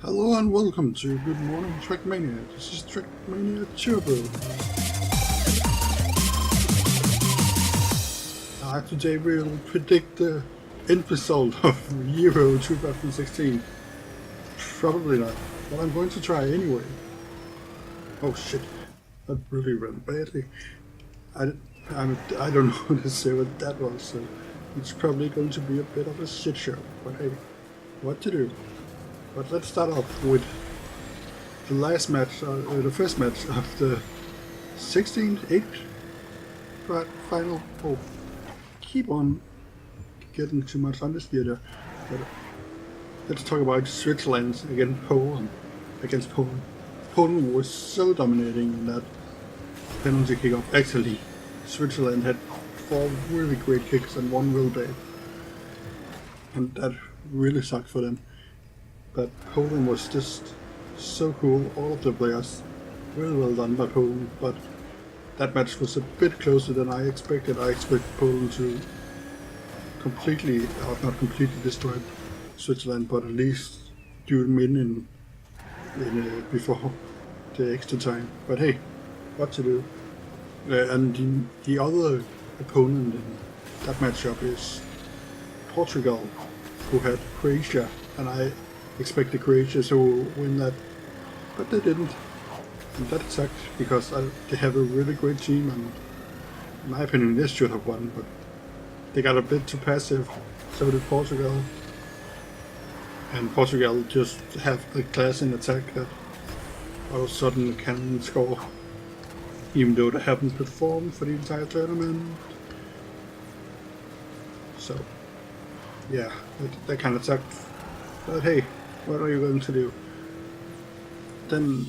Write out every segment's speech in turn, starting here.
Hello and welcome to Good Morning Trackmania. This is Trackmania Turbo. Today we'll predict the end result of Euro 2016. Probably not, but I'm going to try anyway. Oh shit, that really went badly. I don't know what to say what that was, so it's probably going to be a bit of a shit show, but hey, what to do? But let's start off with the last match, the first match of the 16th, 8th final. Oh, keep on getting too much on this theater. But let's talk about Switzerland against Poland. Poland was so dominating in that penalty kickoff. Actually, Switzerland had 4 really great kicks and 1 real bad, and that really sucked for them. But Poland was just so cool, all of the players. Really well done by Poland, but that match was a bit closer than I expected. I expected Poland to completely, or not completely destroy Switzerland, but at least do them in before the extra time. But hey, what to do? And the other opponent in that matchup is Portugal, who had Croatia, and I expected Croatia to win that, but they didn't, and that sucked because they have a really great team, and in my opinion they should have won, but they got a bit too passive. So did Portugal, and Portugal just have the class in attack that all of a sudden can score, even though they haven't performed for the entire tournament. So yeah, that kind of sucked. But hey, what are you going to do? Then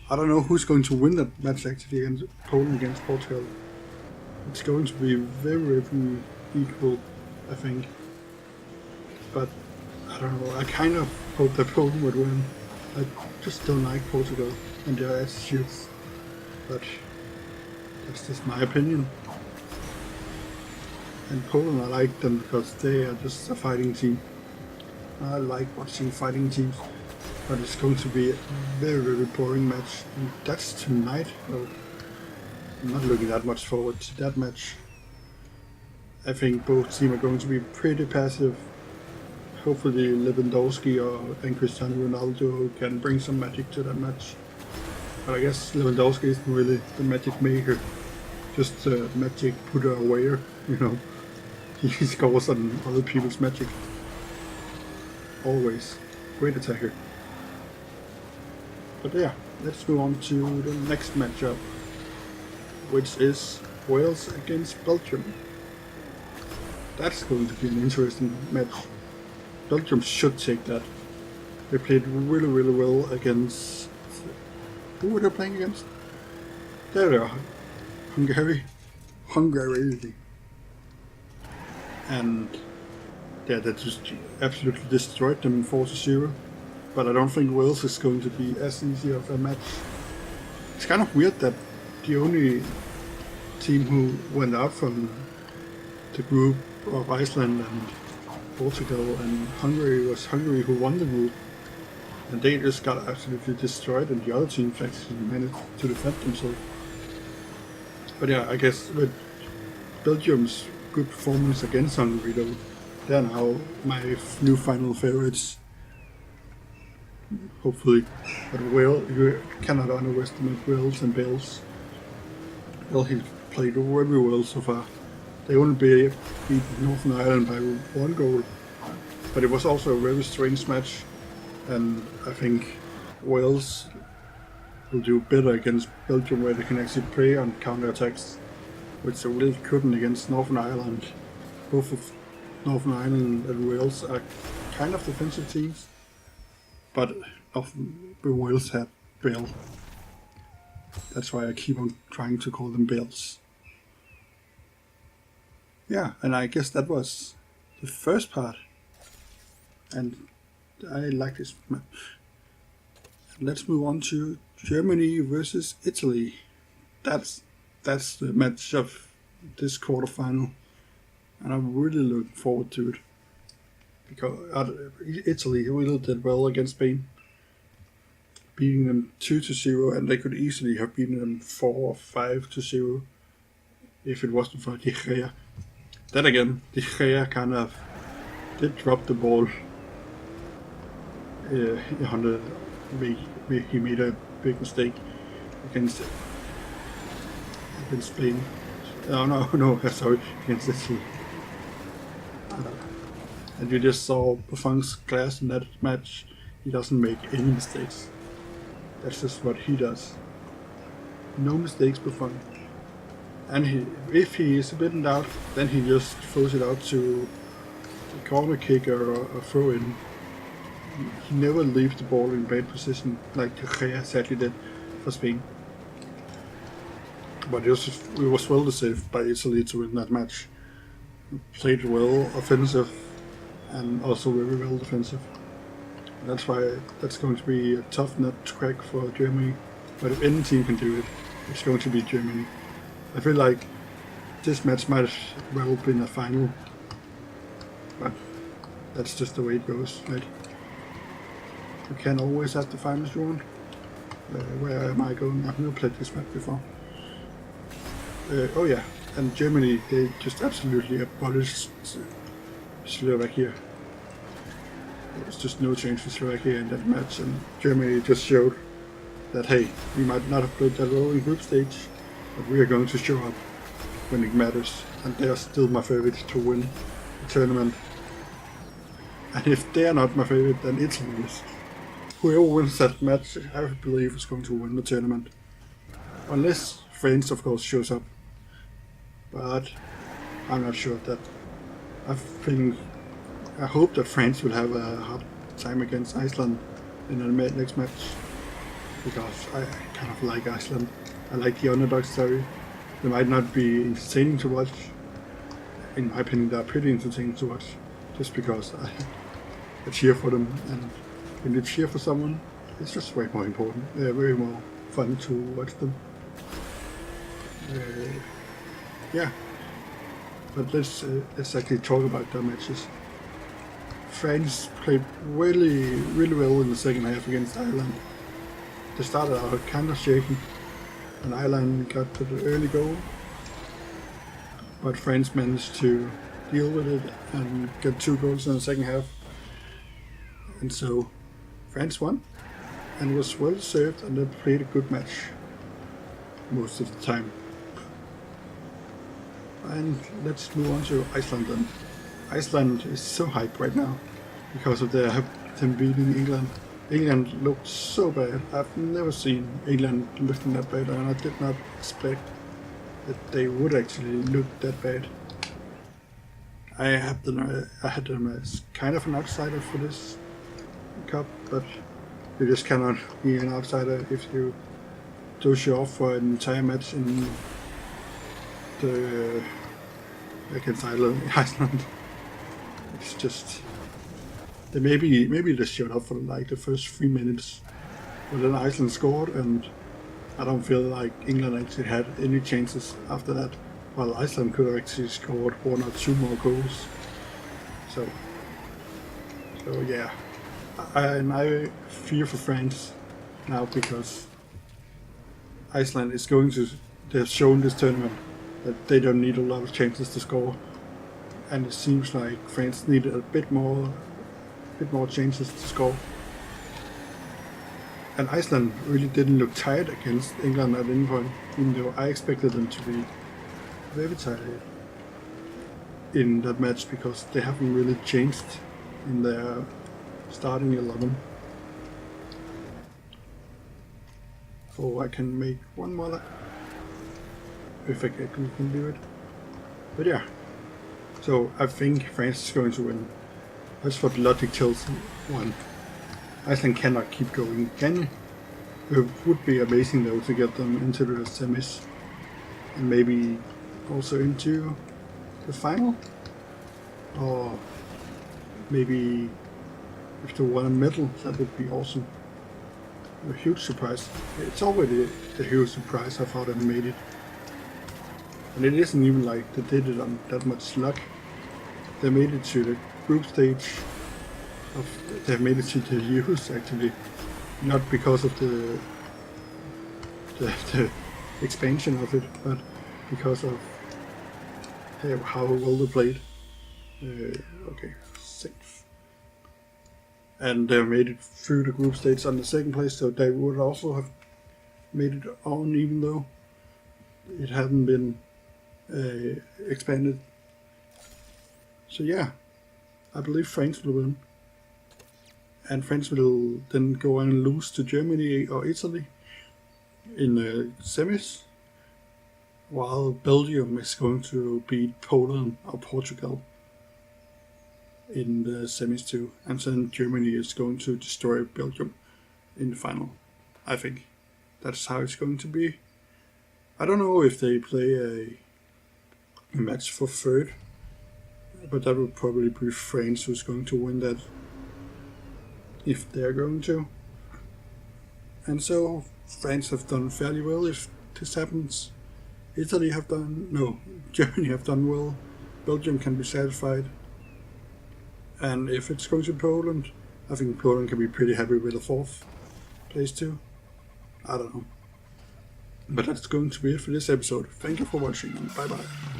I don't know who's going to win that match actually against Poland against Portugal. It's going to be very equal, I think. But I don't know, I kind of hope that Poland would win. I just don't like Portugal and their attitudes. But that's just my opinion. And Poland, I like them because they are just a fighting team. I like watching fighting teams, but it's going to be a very boring match, and that's tonight. So I'm not looking that much forward to that match. I think both teams are going to be pretty passive. Hopefully Lewandowski and Cristiano Ronaldo can bring some magic to that match. But I guess Lewandowski isn't really the magic maker, just a magic putter awayer, you know. He scores on other people's magic. Always. Great attacker. But yeah, let's move on to the next matchup, which is Wales against Belgium. That's going to be an interesting match. Belgium should take that. They played really well against... Who were they playing against? There they are. Hungary. And yeah, that just absolutely destroyed them 4-0. But I don't think Wales is going to be as easy of a match. It's kind of weird that the only team who went out from the group of Iceland and Portugal and Hungary was Hungary, who won the group. And they just got absolutely destroyed, and the other teams actually managed to defend themselves. But yeah, I guess with Belgium's good performance against Hungary, though, they're now my new final favorites. Hopefully. But Wales, you cannot underestimate Wales and Wales. Well, he played very well so far. They only beat Northern Ireland by 1 goal. But it was also a very strange match. And I think Wales will do better against Belgium, where they can actually play on counter-attacks, which they really couldn't against Northern Ireland. Both of Northern Ireland and Wales are kind of defensive teams, but Wales had Bale. That's why I keep on trying to call them Bales. Yeah, and I guess that was the first part, and I like this map. Let's move on to Germany versus Italy. That's the match of this quarterfinal, and I'm really looking forward to it. because Italy really did well against Spain, beating them 2-0, and they could easily have beaten them 4 or 5-0 if it wasn't for De Gea. Then again, De Gea kind of did drop the ball. He made a big mistake against Spain. No, sorry, against Italy. And you just saw Buffon's class in that match. He doesn't make any mistakes. That's just what he does. No mistakes, Buffon. And if he is a bit in doubt, then he just throws it out to a corner kick or a throw in. He never leaves the ball in bad position like De Gea sadly did for Spain. But it was well deserved by Italy to win that match. Played well offensive and also very well defensive. That's why that's going to be a tough nut to crack for Germany. But if any team can do it, it's going to be Germany. I feel like this match might have well been a final. But that's just the way it goes, right? You can always have the finals you want. Where am I going? I've never played this match before. Oh yeah, and Germany, they just absolutely abolished Slovakia. There was just no change for Slovakia in that match, and Germany just showed that, hey, we might not have played that well in group stage, but we are going to show up when it matters, and they are still my favorite to win the tournament. And if they are not my favorite, then Italy is. Whoever wins that match, I believe, is going to win the tournament. Unless France, of course, shows up. But I'm not sure of that. I hope that France will have a hard time against Iceland in the next match, because I kind of like Iceland. I like the underdog story. They might not be entertaining to watch. In my opinion, they're pretty entertaining to watch, just because I cheer for them, and when you cheer for someone, it's just way more important. They're way more fun to watch them. Yeah, but let's actually talk about their matches. France played really well in the second half against Ireland. They started out kind of shaky, and Ireland got to the early goal, but France managed to deal with it and get 2 goals in the second half. And so France won, and was well served, and they played a good match most of the time. And let's move on to Iceland then. Iceland is so hyped right now because of them beating England. England looked so bad. I've never seen England looking that bad, and I did not expect that they would actually look that bad. I had them as kind of an outsider for this cup, but you just cannot be an outsider if you do show off for an entire match in against Iceland. It's just maybe they showed up for like the first 3 minutes, but then Iceland scored, and I don't feel like England actually had any chances after that. While Iceland could have actually scored 1 or 2 more goals. So yeah, I fear for France now, because Iceland is going to. They have shown this tournament that they don't need a lot of chances to score, and it seems like France needed a bit more chances to score. And Iceland really didn't look tired against England at any point, even though I expected them to be very tired in that match, because they haven't really changed in their starting 11. So I can make one more if I can do it. But yeah, so I think France is going to win. That's what logic tells one. Iceland cannot keep going. It would be amazing though to get them into the semis, and maybe also into the final, or maybe if they won a medal, that would be awesome. A huge surprise. It's already a huge surprise of how they made it. And it isn't even like they did it on that much luck. They made it to the group stage they've made it to the use actually, not because of the expansion of it, but because of how well they played. Okay, safe. And they made it through the group stage on the second place, so they would also have made it on, even though it hadn't been expanded. So yeah, I believe France will win. And France will then go on and lose to Germany or Italy in the semis, while Belgium is going to beat Poland or Portugal in the semis too, and then Germany is going to destroy Belgium in the final. I think that's how it's going to be. I don't know if they play a match for third, but that would probably be France who's going to win that, if they're going to. And so France have done fairly well if this happens. Germany have done well. Belgium can be satisfied. And if it's going to Poland, I think Poland can be pretty happy with a fourth place too. I don't know. But that's going to be it for this episode. Thank you for watching, and bye bye.